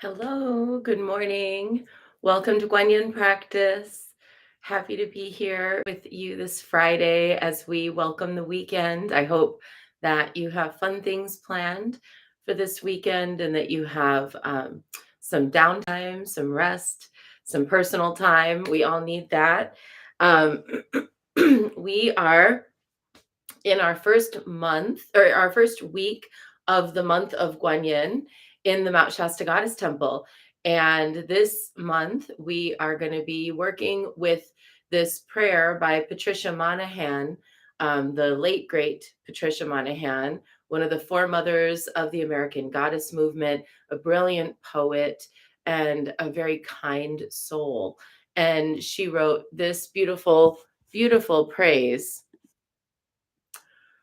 Hello, good morning. Welcome to Guanyin Practice. Happy to be here with you this Friday as we welcome the weekend. I hope that you have fun things planned for this weekend and that you have some downtime, some rest, some personal time. We all need that. Um, we are in our first month or our first week of the month of Guanyin in the Mount Shasta Goddess Temple. And this month, we are going to be working with this prayer by Patricia Monahan, the late, great Patricia Monahan, one of the foremothers of the American Goddess movement, a brilliant poet, and a very kind soul. And she wrote this beautiful, beautiful praise.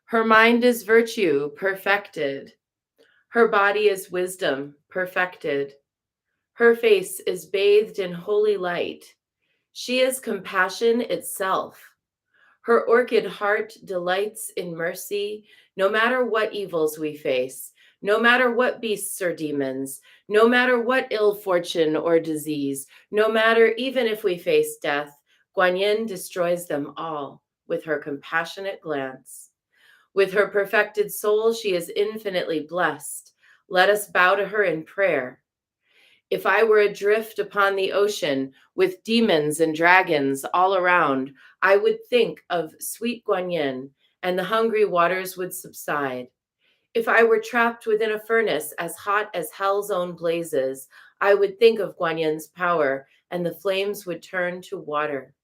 Her mind is virtue, perfected. Her body is wisdom, perfected. Her face is bathed in holy light. She is compassion itself. Her orchid heart delights in mercy, no matter what evils we face, no matter what beasts or demons, no matter what ill fortune or disease, no matter even if we face death, Guanyin destroys them all with her compassionate glance. With her perfected soul, she is infinitely blessed. Let us bow to her in prayer. If I were adrift upon the ocean with demons and dragons all around, I would think of sweet Guanyin, and the hungry waters would subside. If I were trapped within a furnace as hot as hell's own blazes, I would think of Guanyin's power, and the flames would turn to water.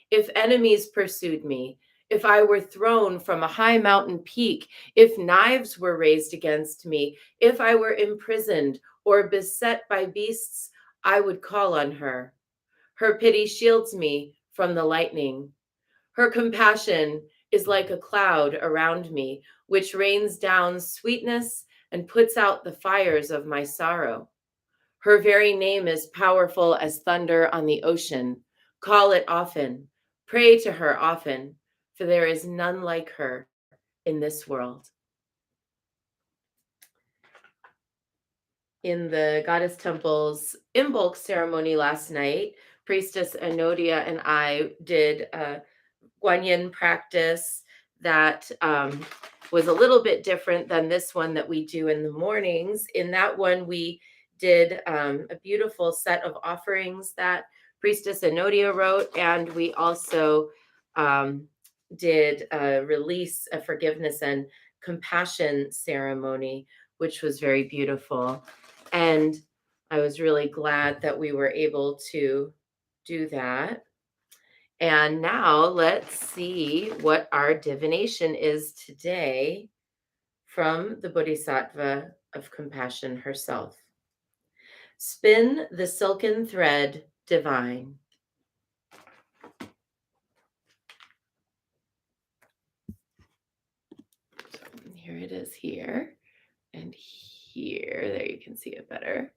If enemies pursued me, if I were thrown from a high mountain peak, if knives were raised against me, if I were imprisoned or beset by beasts, I would call on her. Her pity shields me from the lightning. Her compassion is like a cloud around me, which rains down sweetness and puts out the fires of my sorrow. Her very name is powerful as thunder on the ocean. Call it often. Pray to her often, for there is none like her in this world. In the Goddess Temple's Imbolc ceremony last night, Priestess Enodia and I did a Guanyin practice that was a little bit different than this one that we do in the mornings. In that one, we did a beautiful set of offerings that Priestess Enodia wrote, and we also did a release, a forgiveness, and compassion ceremony, which was very beautiful. And I was really glad that we were able to do that. And now let's see what our divination is today from the Bodhisattva of compassion herself. Spin the silken thread divine. So here it is here and here. There you can see it better.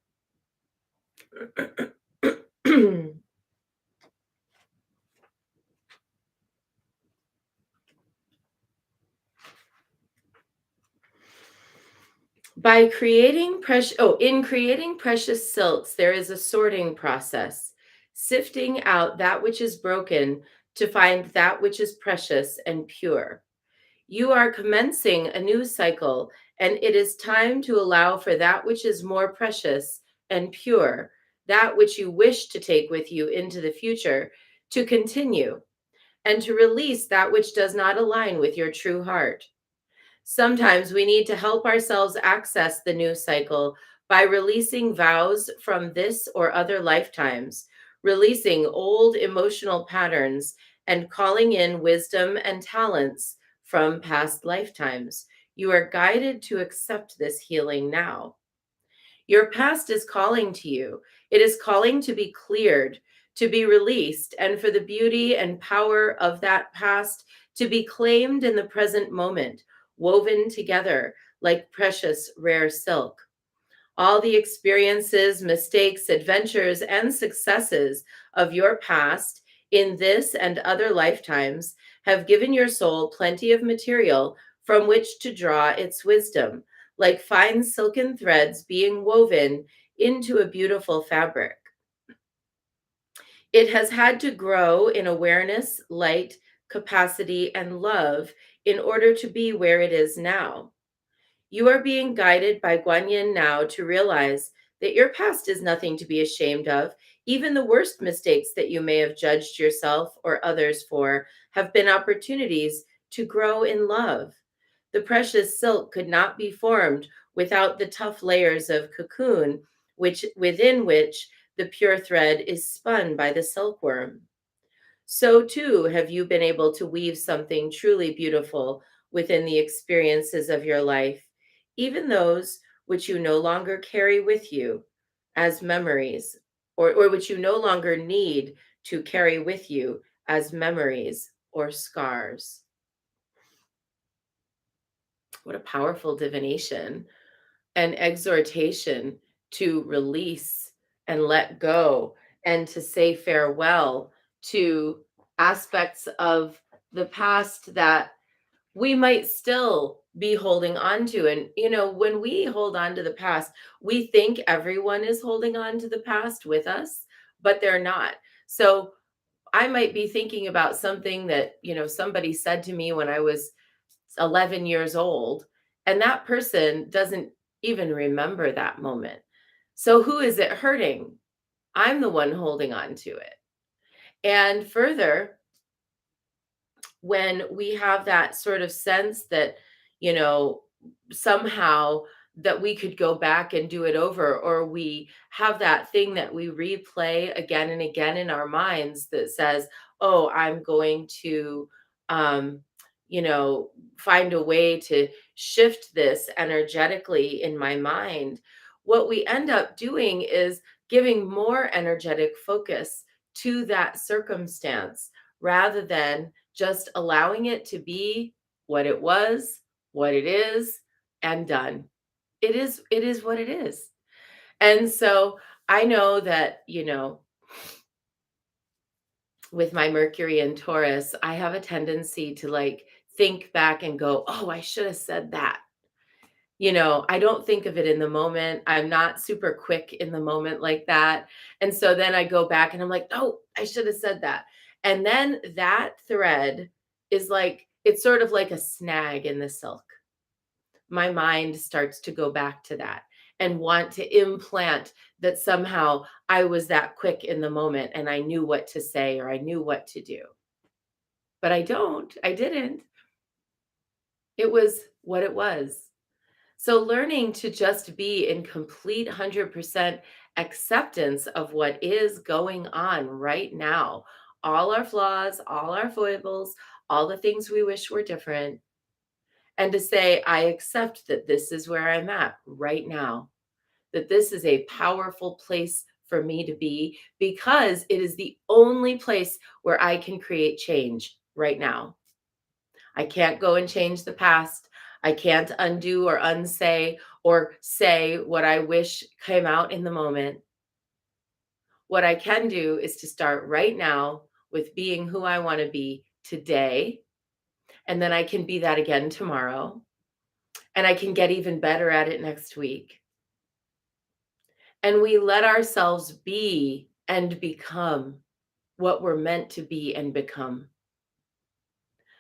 In creating precious silks, there is a sorting process, sifting out that which is broken to find that which is precious and pure. You are commencing a new cycle, and it is time to allow for that which is more precious and pure, that which you wish to take with you into the future, to continue, and to release that which does not align with your true heart. Sometimes we need to help ourselves access the new cycle by releasing vows from this or other lifetimes, releasing old emotional patterns, and calling in wisdom and talents from past lifetimes. You are guided to accept this healing now. Your past is calling to you. It is calling to be cleared, to be released, and for the beauty and power of that past to be claimed in the present moment, woven together like precious rare silk. All the experiences, mistakes, adventures, and successes of your past in this and other lifetimes have given your soul plenty of material from which to draw its wisdom, like fine silken threads being woven into a beautiful fabric. It has had to grow in awareness, light, capacity, and love in order to be where it is now. You are being guided by Guanyin now to realize that your past is nothing to be ashamed of. Even the worst mistakes that you may have judged yourself or others for have been opportunities to grow in love. The precious silk could not be formed without the tough layers of cocoon, which within which the pure thread is spun by the silkworm. So too have you been able to weave something truly beautiful within the experiences of your life, even those which you no longer carry with you as memories, or which you no longer need to carry with you as memories or scars. What a powerful divination and exhortation to release and let go and to say farewell to aspects of the past that we might still be holding on to. And, when we hold on to the past, we think everyone is holding on to the past with us, but they're not. So I might be thinking about something that, somebody said to me when I was 11 years old, and that person doesn't even remember that moment. So who is it hurting? I'm the one holding on to it. And further, when we have that sort of sense that, you know, somehow that we could go back and do it over, or we have that thing that we replay again and again in our minds that says, oh, I'm going to, um, find a way to shift this energetically in my mind. What we end up doing is giving more energetic focus to that circumstance rather than just allowing it to be what it was, what it is, and done. It is what it is. And so I know that, with my Mercury and Taurus, I have a tendency to like think back and go, "Oh, I should have said that." I don't think of it in the moment. I'm not super quick in the moment like that. And so then I go back and I'm like, "Oh, I should have said that." And then that thread is like it's sort of like a snag in the silk. My mind starts to go back to that and want to implant that somehow I was that quick in the moment and I knew what to say or I knew what to do. But I don't. I didn't. It was what it was. So learning to just be in complete 100% acceptance of what is going on right now, all our flaws, all our foibles, all the things we wish were different, and to say, I accept that this is where I'm at right now, that this is a powerful place for me to be because it is the only place where I can create change right now. I can't go and change the past. I can't undo or unsay or say what I wish came out in the moment. What I can do is to start right now with being who I want to be today. And then I can be that again tomorrow. And I can get even better at it next week. And we let ourselves be and become what we're meant to be and become.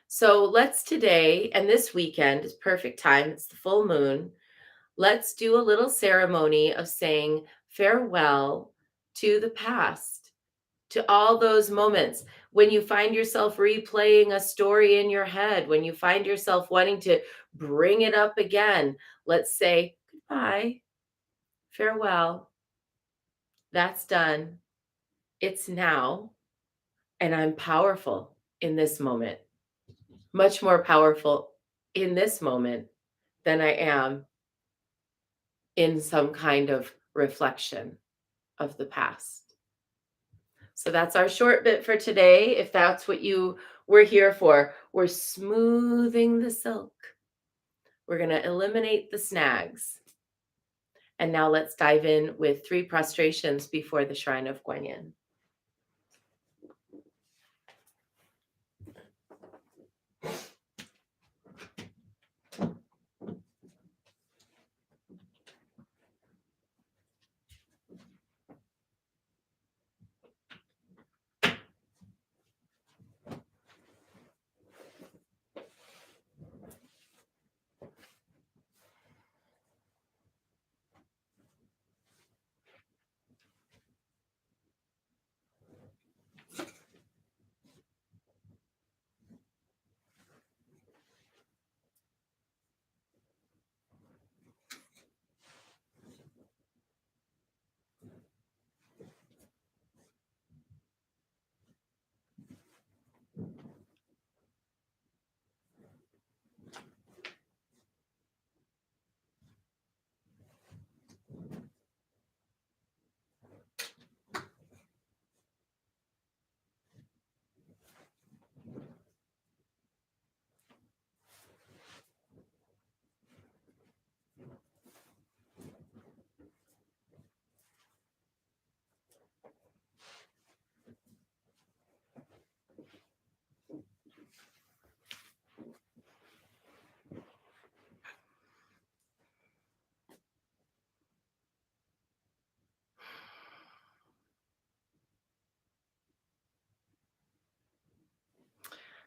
So let's today and this weekend is perfect time. It's the full moon. Let's do a little ceremony of saying farewell to the past, to all those moments when you find yourself replaying a story in your head, when you find yourself wanting to bring it up again. Let's say goodbye, farewell. That's done. It's now, and I'm powerful in this moment, much more powerful in this moment than I am in some kind of reflection of the past. So that's our short bit for today. If that's what you were here for, we're smoothing the silk. We're going to eliminate the snags. And now let's dive in with 3 prostrations before the Shrine of Guanyin.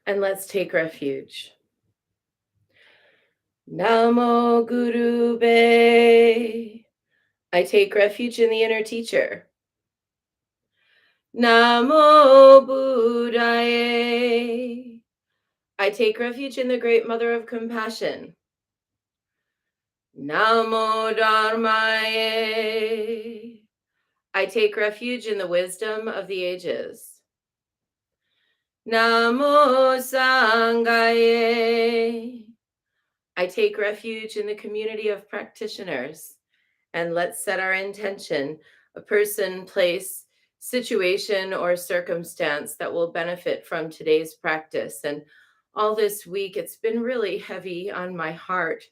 And let's take refuge. Namo Guru Be. I take refuge in the inner teacher. Namo Buddhaye. I take refuge in the great mother of compassion. Namo Dharmaye. I take refuge in the wisdom of the ages. Namo Sanghaye. I take refuge in the community of practitioners. And let's set our intention, a person, place, situation, or circumstance that will benefit from today's practice. And all this week, it's been really heavy on my heart.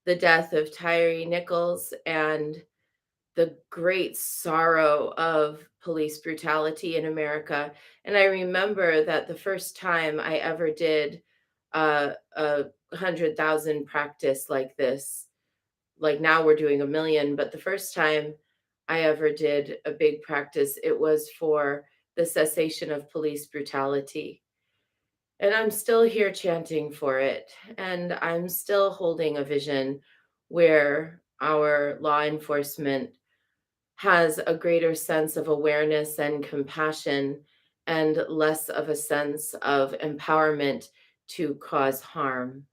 The death of Tyree Nichols and the great sorrow of police brutality in America. And I remember that the first time I ever did a 100,000 practice like this, like now we're doing 1,000,000, but the first time I ever did a big practice, it was for the cessation of police brutality. And I'm still here chanting for it. And I'm still holding a vision where our law enforcement has a greater sense of awareness and compassion and less of a sense of empowerment to cause harm.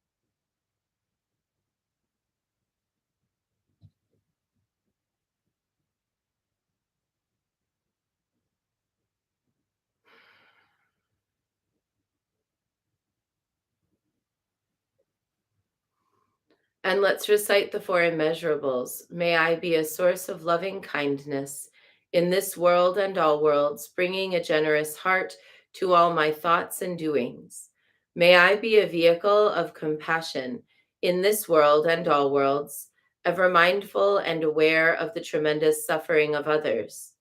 And let's recite the four immeasurables. May I be a source of loving kindness in this world and all worlds, bringing a generous heart to all my thoughts and doings. May I be a vehicle of compassion in this world and all worlds, ever mindful and aware of the tremendous suffering of others.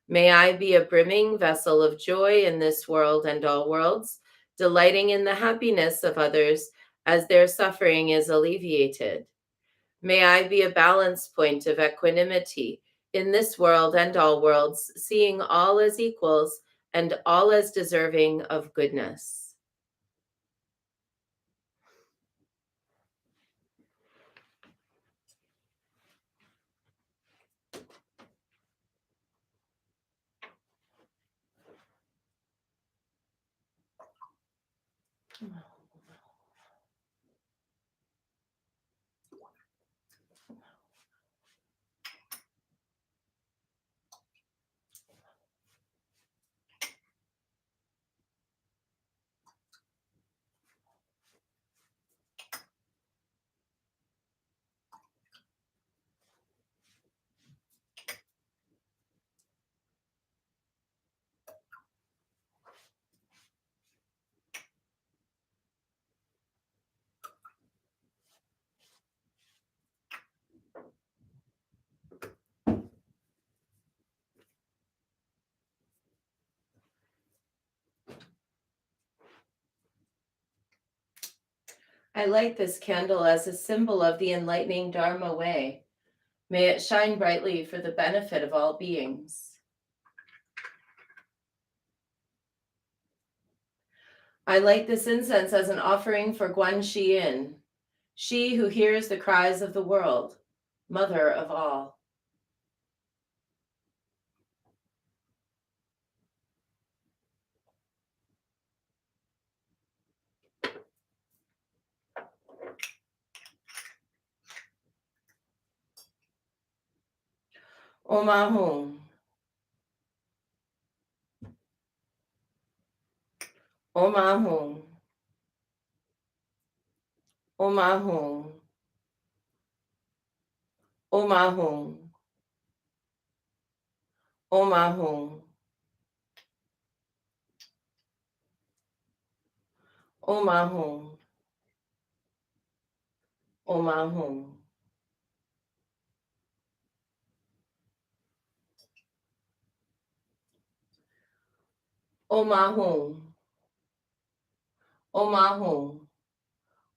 May I be a brimming vessel of joy in this world and all worlds, delighting in the happiness of others as their suffering is alleviated. May I be a balance point of equanimity in this world and all worlds, seeing all as equals and all as deserving of goodness. I light this candle as a symbol of the enlightening Dharma way. May it shine brightly for the benefit of all beings. I light this incense as an offering for Guan Yin, she who hears the cries of the world, mother of all. Om Ahum. Om Ahum. Om Ahum. Om Ahum. Om Ahum. Om Ahum. Om Ahum. Om Ahum. Om Ahum.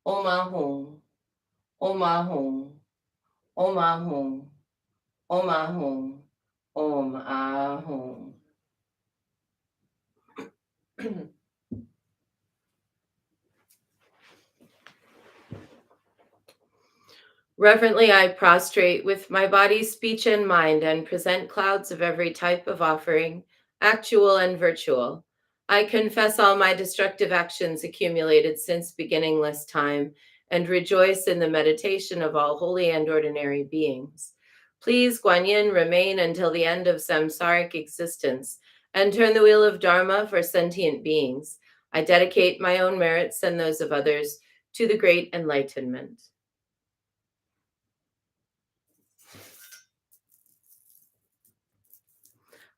Om Ahum. Om Ahum. Om Ahum. Om Ahum. Om Ahum. Reverently, I prostrate with my body, speech, and mind and present clouds of every type of offering, actual and virtual. I confess all my destructive actions accumulated since beginningless time and rejoice in the meditation of all holy and ordinary beings. Please, Guanyin, remain until the end of samsaric existence and turn the wheel of Dharma for sentient beings. I dedicate my own merits and those of others to the great enlightenment.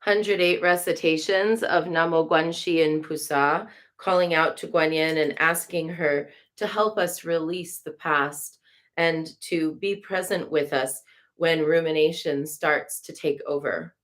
108 recitations of Namo Guanxi Pusa, calling out to Guanyin and asking her to help us release the past and to be present with us when rumination starts to take over.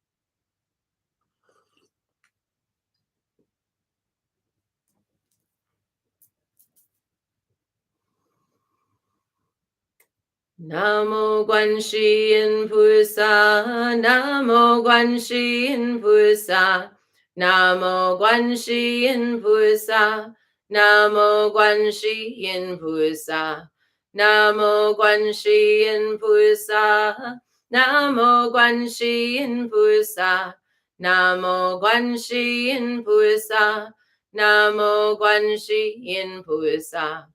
Namo Guanxi Pusa, Namo Guanxi Pusa, Namo Guanxi Pusa, Namo Guanxi Pusa, Namo Guanxi Pusa, Namo Guanxi Pusa, Namo Guanxi Pusa, Namo Guanxi Pusa.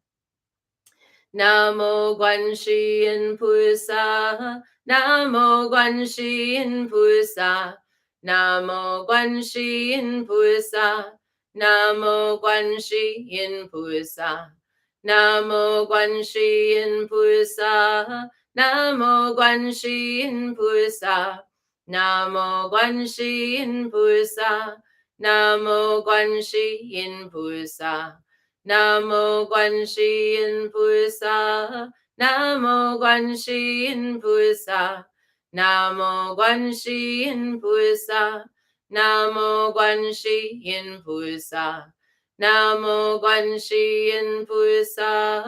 Namo Guanxi Pusa, Namo Guanxi Pusa, Namo Guanxi Pusa, Namo Guanxi Pusa, Namo Guanxi Pusa, Namo Guanxi Pusa, Namo Guanxi Pusa, Namo Guanxi Pusa. Namo Guanxi Pusa, Namo Guanxi Pusa, Namo Guanxi Pusa, Namo Guanxi Pusa, Namo Guanxi Pusa,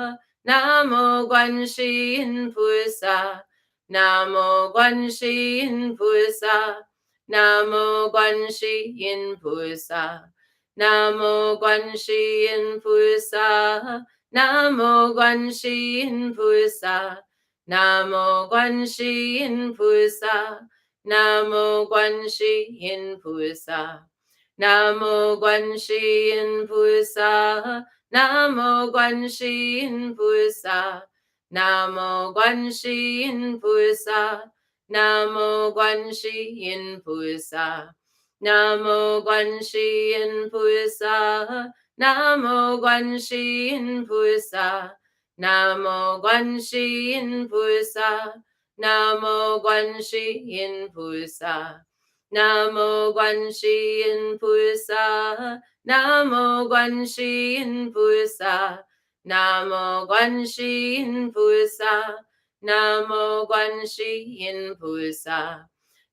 Namo Guanxi Pusa, Namo Guanxi Pusa, Namo Guanxi Pusa. Namo Guanxi Pusa, Namo Guanxi Pusa, Namo Guanxi Pusa, Namo Guanxi Pusa, Namo Guanxi Pusa, Namo Guanxi Pusa, Namo Guanxi Pusa, Namo Guanxi Pusa. Namo Guanxi Pusa, Namo Guanxi Pusa, Namo Guanxi Pusa, Namo Guanxi Pusa, Namo Guanxi Pusa, Namo Guanxi Pusa, Namo Guanxi Pusa, Namo Guanxi Pusa.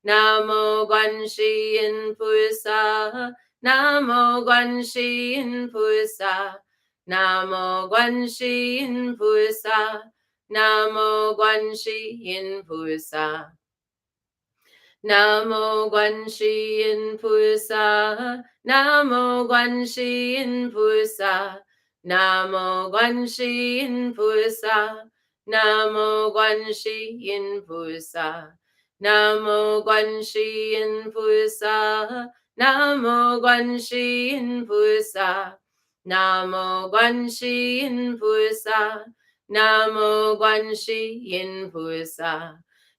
Namo Guanxi Pusa, Namo Guanxi Pusa, Namo Guanxi Pusa, Namo Guanxi Pusa. Namo Guanxi Pusa, Namo Guanxi Pusa, Namo Guanxi Pusa, Namo Guanxi Pusa. Namo Guanxi Pusa, Namo Guanxi Pusa, Namo Guanxi Pusa, Namo Guanxi Pusa.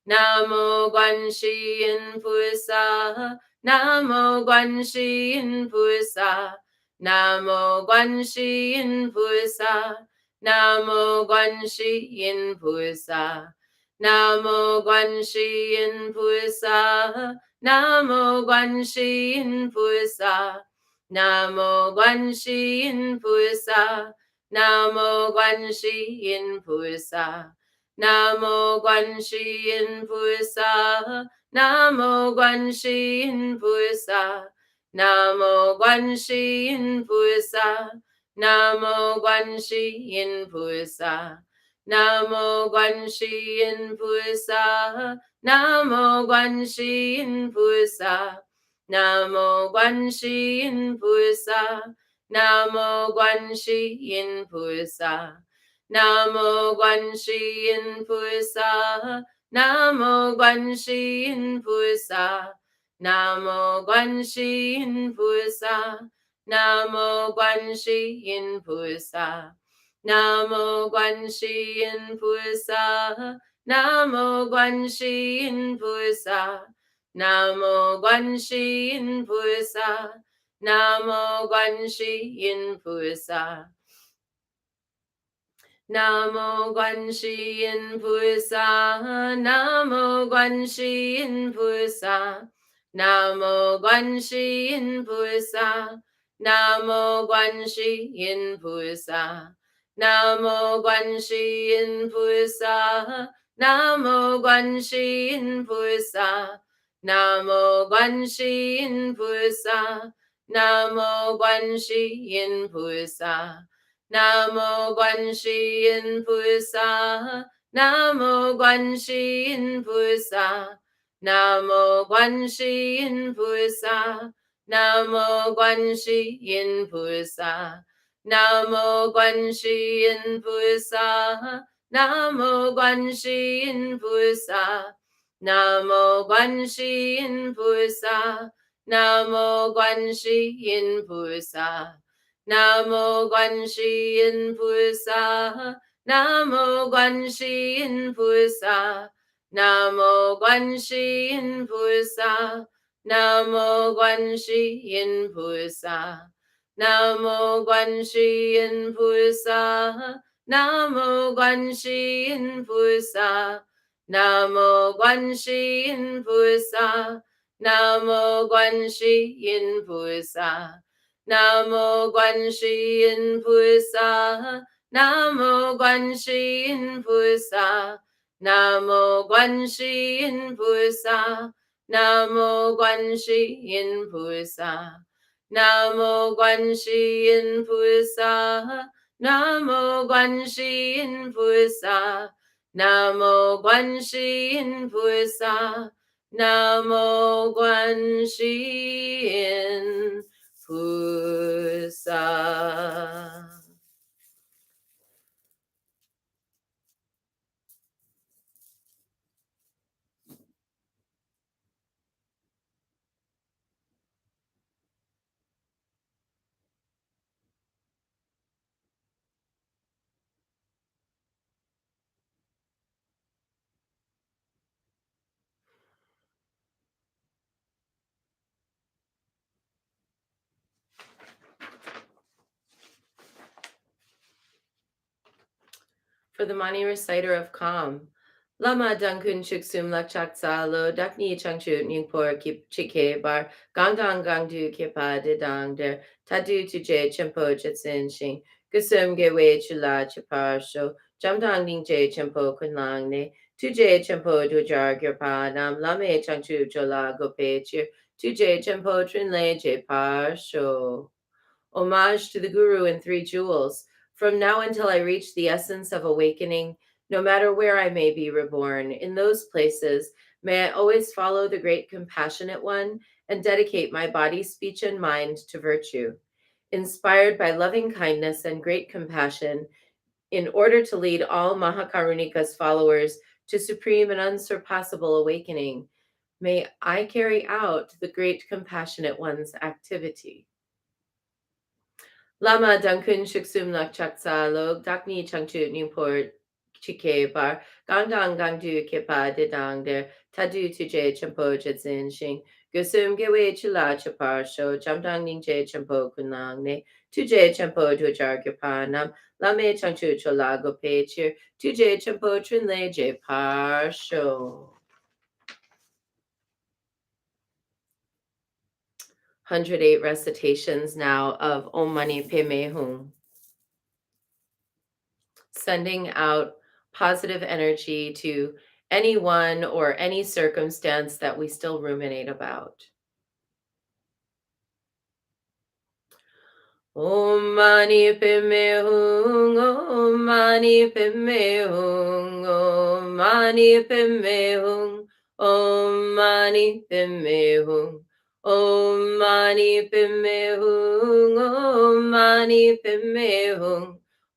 Namo Guanxi Pusa, Namo Guanxi Pusa, Namo Guanxi Pusa, Namo Guanxi Pusa. Namo Guanxi Pusa, Namo Guanxi Pusa, Namo Guanxi Pusa, Namo Guanxi Pusa. Namo Guanxi Pusa, Namo Guanxi Pusa, Namo Guanxi Pusa, Namo Guanxi Pusa. Namo Guanxi Pusa, Namo Guanxi Pusa, Namo Guanxi Pusa, Namo Guanxi Pusa. Namo Guanxi Yin Pusa, Namo Guanxi Yin Pusa, Namo Guanxi Yin Pusa, Namo Guanxi Yin Pusa, Namo Guanxi Yin Pusa, Namo Guanxi Yin Pusa, Namo Guanxi Yin Pusa, Namo Guanxi Yin Pusa. Namo Guanxi Yin Pusa, Namo Guanxi Yin Pusa, Namo Guanxi Yin Pusa, Namo Guanxi Yin Pusa, Namo Guanxi Yin Pusa, Namo Guanxi Yin Pusa, Namo Guanxi Yin Pusa, Namo Guanxi Yin Pusa. Namo Guanxi Yin Pusa, Namo Guanxi Yin Pusa, Namo Guanxi Yin Pusa, Namo Guanxi Yin Pusa, Namo Guanxi Yin Pusa, Namo Guanxi Yin Pusa, Namo Guanxi Yin Pusa, Namo Guanxi Yin Pusa. Namo Guanxi Yin Pusa, Namo Guanxi Yin Pusa, Namo Guanxi Yin Pusa, Namo Guanxi Yin Pusa, Namo Guanxi Yin Pusa, Namo Guanxi Yin Pusa, Namo Guanxi Yin Pusa, Namo Guanxi Yin Pusa. Namo Guanxi Yin Pusa, Namo Guanxi Yin Pusa, Namo Guanxi Yin Pusa, Namo Guanxi Yin Pusa, Namo Guanxi Yin Pusa, Namo Guanxi Yin Pusa, Namo Guanxi Yin Pusa, Namo Guanxi Yin Pusa. For the Mani reciter of calm. Lama Dankun Chuksum Lakchaksa Lo Dakni Changchu Ningpor Kip Chike Bar Gangdang Gangdu Kipa Dedang Der Tadu Tuje Chempo Jetsin Shing Gusum Gewe Chula Chipar Sho Jamdang Ningje Chempo Kunlang Ne Tuje Chempo Dujar Girpa Nam Lame Changchu Chola Gope Chir Tuje Chempo Trinle Je Par Sho. Homage to the Guru in Three Jewels. From now until I reach the essence of awakening, no matter where I may be reborn, in those places, may I always follow the great compassionate one and dedicate my body, speech, and mind to virtue. Inspired by loving kindness and great compassion, in order to lead all Mahakarunika's followers to supreme and unsurpassable awakening, may I carry out the great compassionate one's activity. Lama Dankun Shuksum Lakchaksa Log Dakni Changchu Newport Chike Bar Gangdang Gangdu Kipa Dedang Der Tadu Tuje Champo Jetsin Shing Gusum Gewe Chula Chapar Sho Jamdang Ningje Champo Kunang Ne Tuje Champo Dujar Gipanam Lame Changchu Chola Gope Chir Tuje Champo Trinle Je Par Sho. 108 recitations now of Om Mani Padme Hum. Sending out positive energy to anyone or any circumstance that we still ruminate about. Om Mani Padme Hum, Om Mani Padme Hum, Om Mani Padme Hum, Om Mani Padme Hum, Om Mani Padme Hum, Om Mani Padme Hum,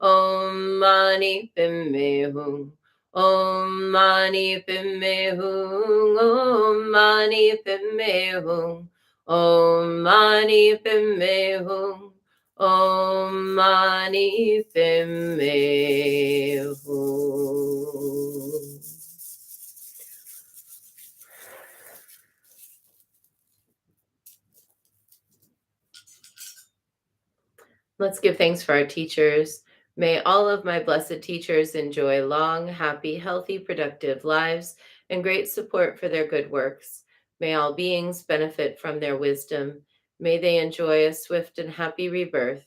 Om Mani Padme Hum. Om Mani Padme Hum. Om Mani Padme Hum. Om Mani Padme Hum. Om Mani Padme Hum. Let's give thanks for our teachers. May all of my blessed teachers enjoy long, happy, healthy, productive lives and great support for their good works. May all beings benefit from their wisdom. May they enjoy a swift and happy rebirth.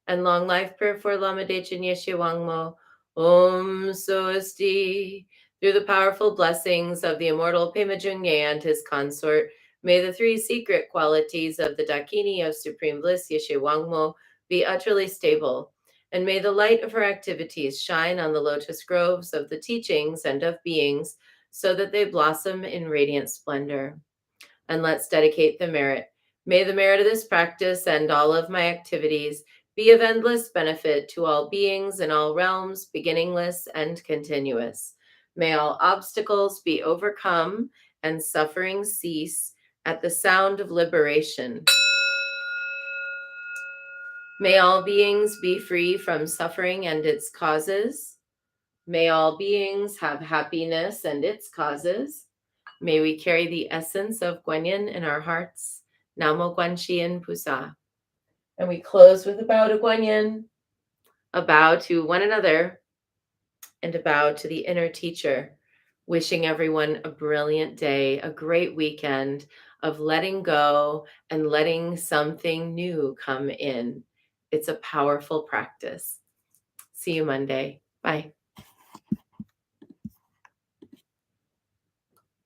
And long life prayer for Lama Dechen Yeshe Wangmo. Om Swasti. Through the powerful blessings of the immortal Pema Jungye and his consort, may the three secret qualities of the Dakini of Supreme Bliss Yeshe Wangmo be utterly stable, and may the light of her activities shine on the lotus groves of the teachings and of beings so that they blossom in radiant splendor. And let's dedicate the merit. May the merit of this practice and all of my activities be of endless benefit to all beings in all realms, beginningless and continuous. May all obstacles be overcome and suffering cease at the sound of liberation. May all beings be free from suffering and its causes. May all beings have happiness and its causes. May we carry the essence of Guanyin in our hearts. Namo Guanxian Pusa. And we close with a bow to Guanyin, a bow to one another, and a bow to the inner teacher. Wishing everyone a brilliant day, a great weekend of letting go and letting something new come in. It's a powerful practice. See you Monday. Bye.